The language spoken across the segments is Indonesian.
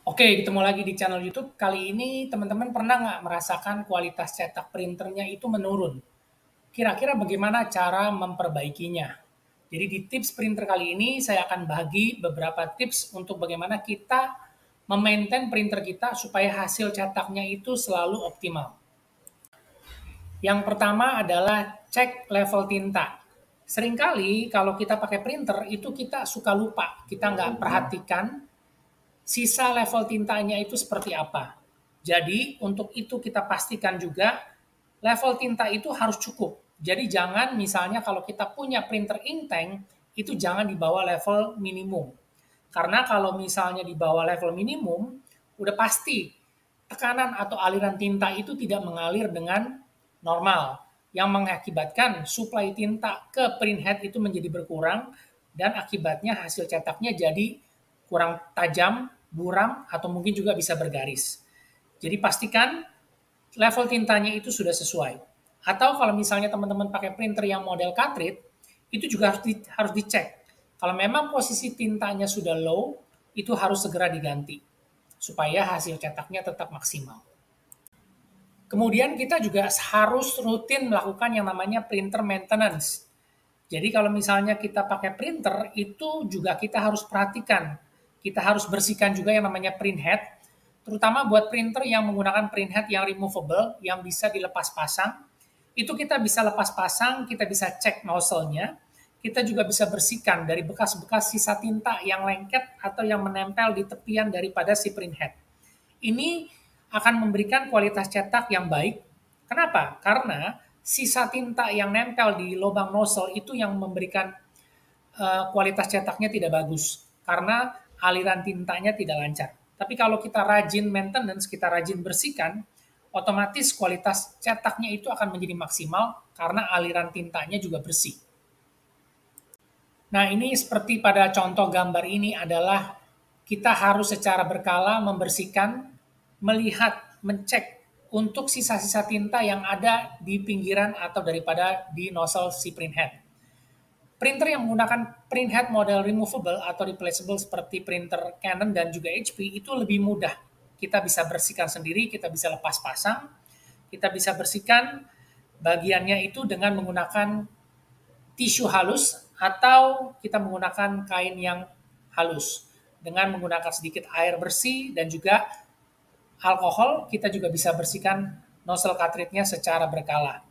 Oke, ketemu lagi di channel YouTube. Kali ini teman-teman pernah nggak merasakan kualitas cetak printernya itu menurun? Kira-kira bagaimana cara memperbaikinya? Jadi di tips printer kali ini saya akan bagi beberapa tips untuk bagaimana kita memaintain printer kita supaya hasil cetaknya itu selalu optimal. Yang pertama adalah cek level tinta. Seringkali kalau kita pakai printer itu kita suka lupa, kita nggak perhatikan sisa level tintanya itu seperti apa. Jadi untuk itu kita pastikan juga level tinta itu harus cukup. Jadi jangan misalnya kalau kita punya printer inktank itu jangan di bawah level minimum. Karena kalau misalnya di bawah level minimum udah pasti tekanan atau aliran tinta itu tidak mengalir dengan normal yang mengakibatkan suplai tinta ke printhead itu menjadi berkurang dan akibatnya hasil cetaknya jadi kurang tajam, buram, atau mungkin juga bisa bergaris. Jadi pastikan level tintanya itu sudah sesuai. Atau kalau misalnya teman-teman pakai printer yang model cartridge, itu juga harus dicek. Kalau memang posisi tintanya sudah low, itu harus segera diganti supaya hasil cetaknya tetap maksimal. Kemudian kita juga harus rutin melakukan yang namanya printer maintenance. Jadi kalau misalnya kita pakai printer, itu juga kita harus perhatikan. Kita harus bersihkan juga yang namanya print head, terutama buat printer yang menggunakan print head yang removable, yang bisa dilepas pasang. Itu kita bisa lepas pasang, kita bisa cek nozzle-nya, kita juga bisa bersihkan dari bekas-bekas sisa tinta yang lengket atau yang menempel di tepian daripada si print head. Ini akan memberikan kualitas cetak yang baik. Kenapa? Karena sisa tinta yang nempel di lubang nozzle itu yang memberikan kualitas cetaknya tidak bagus karena aliran tintanya tidak lancar. Tapi kalau kita rajin maintenance, kita rajin bersihkan, otomatis kualitas cetaknya itu akan menjadi maksimal karena aliran tintanya juga bersih. Nah, ini seperti pada contoh gambar ini adalah kita harus secara berkala membersihkan, melihat, mencek untuk sisa-sisa tinta yang ada di pinggiran atau daripada di nozzle si printhead. Printer yang menggunakan printhead model removable atau replaceable seperti printer Canon dan juga HP itu lebih mudah. Kita bisa bersihkan sendiri, kita bisa lepas pasang, kita bisa bersihkan bagiannya itu dengan menggunakan tisu halus atau kita menggunakan kain yang halus. Dengan menggunakan sedikit air bersih dan juga alkohol, kita juga bisa bersihkan nozzle cartridge-nya secara berkala.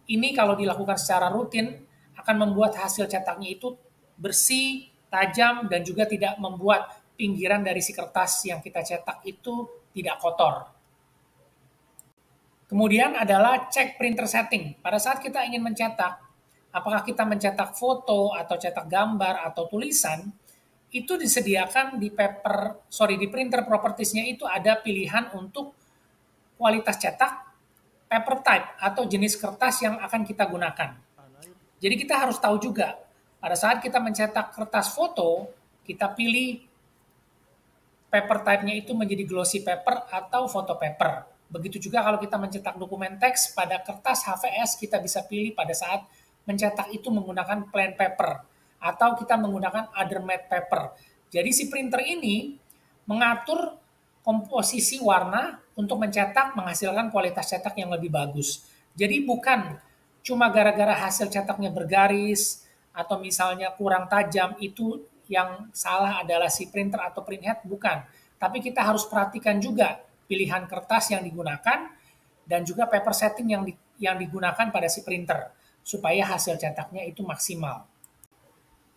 Ini kalau dilakukan secara rutin akan membuat hasil cetaknya itu bersih, tajam, dan juga tidak membuat pinggiran dari si kertas yang kita cetak itu tidak kotor. Kemudian adalah cek printer setting. Pada saat kita ingin mencetak, apakah kita mencetak foto atau cetak gambar atau tulisan, itu disediakan di printer propertiesnya itu ada pilihan untuk kualitas cetak, paper type atau jenis kertas yang akan kita gunakan. Jadi kita harus tahu juga, pada saat kita mencetak kertas foto, kita pilih paper type-nya itu menjadi glossy paper atau photo paper. Begitu juga kalau kita mencetak dokumen teks pada kertas HVS, kita bisa pilih pada saat mencetak itu menggunakan plain paper atau kita menggunakan other matte paper. Jadi si printer ini mengatur komposisi warna untuk mencetak menghasilkan kualitas cetak yang lebih bagus. Jadi bukan cuma gara-gara hasil cetaknya bergaris atau misalnya kurang tajam itu yang salah adalah si printer atau printhead, bukan. Tapi kita harus perhatikan juga pilihan kertas yang digunakan dan juga paper setting yang digunakan pada si printer supaya hasil cetaknya itu maksimal.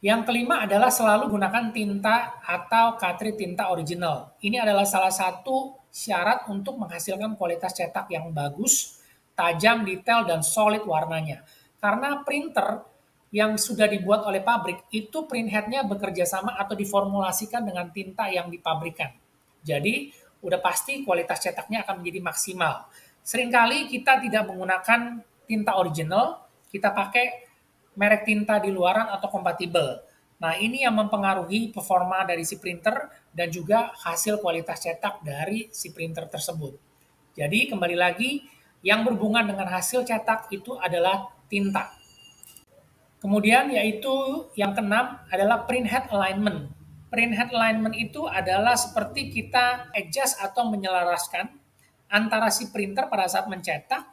Yang kelima adalah selalu gunakan tinta atau cartridge tinta original. Ini adalah salah satu syarat untuk menghasilkan kualitas cetak yang bagus, tajam, detail, dan solid warnanya. Karena printer yang sudah dibuat oleh pabrik, itu printhead-nya bekerja sama atau diformulasikan dengan tinta yang dipabrikan. Jadi, udah pasti kualitas cetaknya akan menjadi maksimal. Seringkali kita tidak menggunakan tinta original, kita pakai merek tinta di luaran atau kompatibel. Nah, ini yang mempengaruhi performa dari si printer dan juga hasil kualitas cetak dari si printer tersebut. Jadi, kembali lagi, yang berhubungan dengan hasil cetak itu adalah tinta. Kemudian yaitu yang keenam adalah printhead alignment. Print head alignment itu adalah seperti kita adjust atau menyelaraskan antara si printer pada saat mencetak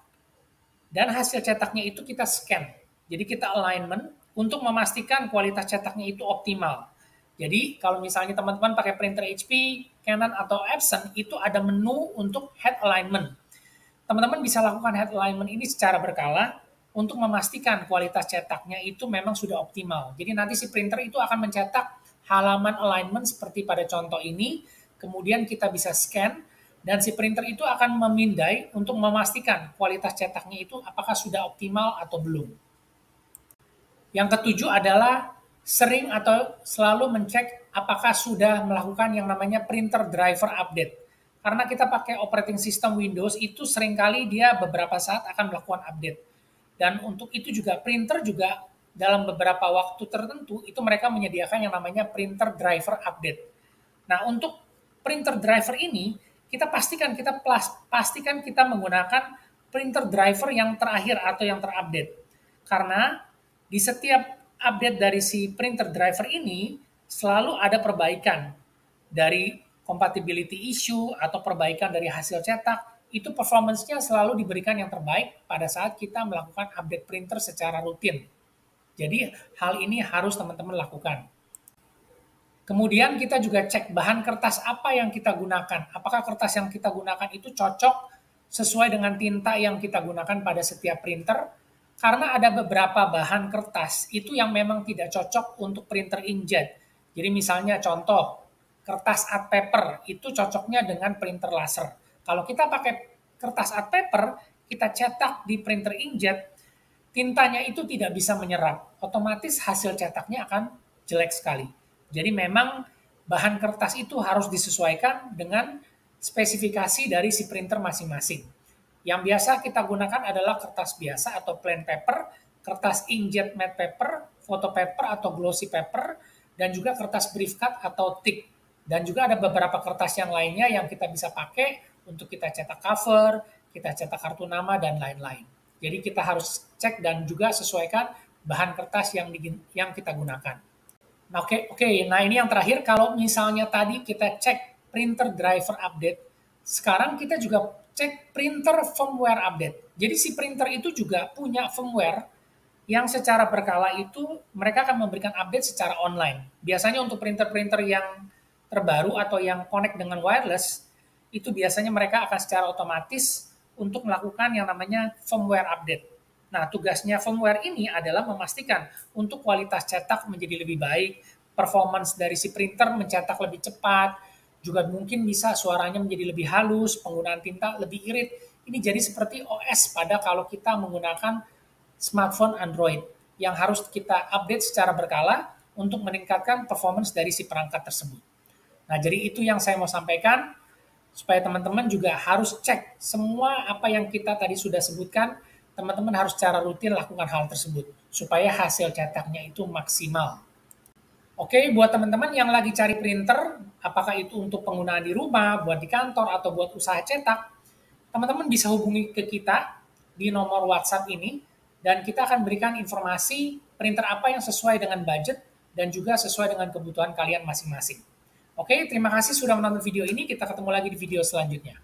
dan hasil cetaknya itu kita scan. Jadi kita alignment untuk memastikan kualitas cetaknya itu optimal. Jadi kalau misalnya teman-teman pakai printer HP, Canon atau Epson, itu ada menu untuk head alignment. Teman-teman bisa lakukan head alignment ini secara berkala untuk memastikan kualitas cetaknya itu memang sudah optimal. Jadi nanti si printer itu akan mencetak halaman alignment seperti pada contoh ini, kemudian kita bisa scan, dan si printer itu akan memindai untuk memastikan kualitas cetaknya itu apakah sudah optimal atau belum. Yang ketujuh adalah sering atau selalu mencek apakah sudah melakukan yang namanya printer driver update. Karena kita pakai operating system Windows, itu seringkali dia beberapa saat akan melakukan update. Dan untuk itu juga printer juga dalam beberapa waktu tertentu itu mereka menyediakan yang namanya printer driver update. Nah, untuk printer driver ini kita pastikan kita menggunakan printer driver yang terakhir atau yang terupdate. Karena di setiap update dari si printer driver ini selalu ada perbaikan dari compatibility issue atau perbaikan dari hasil cetak, itu performance-nya selalu diberikan yang terbaik pada saat kita melakukan update printer secara rutin. Jadi hal ini harus teman-teman lakukan. Kemudian kita juga cek bahan kertas apa yang kita gunakan. Apakah kertas yang kita gunakan itu cocok sesuai dengan tinta yang kita gunakan pada setiap printer? Karena ada beberapa bahan kertas itu yang memang tidak cocok untuk printer inkjet. Jadi misalnya contoh, kertas art paper itu cocoknya dengan printer laser. Kalau kita pakai kertas art paper, kita cetak di printer inkjet, tintanya itu tidak bisa menyerap. Otomatis hasil cetaknya akan jelek sekali. Jadi memang bahan kertas itu harus disesuaikan dengan spesifikasi dari si printer masing-masing. Yang biasa kita gunakan adalah kertas biasa atau plain paper, kertas inkjet matte paper, photo paper atau glossy paper, dan juga kertas brief cut atau thick. Dan juga ada beberapa kertas yang lainnya yang kita bisa pakai untuk kita cetak cover, kita cetak kartu nama, dan lain-lain. Jadi kita harus cek dan juga sesuaikan bahan kertas yang kita gunakan. Nah, oke. Nah ini yang terakhir, kalau misalnya tadi kita cek printer driver update, sekarang kita juga cek printer firmware update. Jadi si printer itu juga punya firmware yang secara berkala itu mereka akan memberikan update secara online. Biasanya untuk printer-printer yang terbaru atau yang connect dengan wireless, itu biasanya mereka akan secara otomatis untuk melakukan yang namanya firmware update. Nah, tugasnya firmware ini adalah memastikan untuk kualitas cetak menjadi lebih baik, performance dari si printer mencetak lebih cepat, juga mungkin bisa suaranya menjadi lebih halus, penggunaan tinta lebih irit. Ini jadi seperti OS pada kalau kita menggunakan smartphone Android yang harus kita update secara berkala untuk meningkatkan performance dari si perangkat tersebut. Nah, jadi itu yang saya mau sampaikan, supaya teman-teman juga harus cek semua apa yang kita tadi sudah sebutkan. Teman-teman harus secara rutin lakukan hal tersebut supaya hasil cetaknya itu maksimal. Oke, buat teman-teman yang lagi cari printer, apakah itu untuk penggunaan di rumah, buat di kantor, atau buat usaha cetak, teman-teman bisa hubungi ke kita di nomor WhatsApp ini, dan kita akan berikan informasi printer apa yang sesuai dengan budget dan juga sesuai dengan kebutuhan kalian masing-masing. Oke, terima kasih sudah menonton video ini. Kita ketemu lagi di video selanjutnya.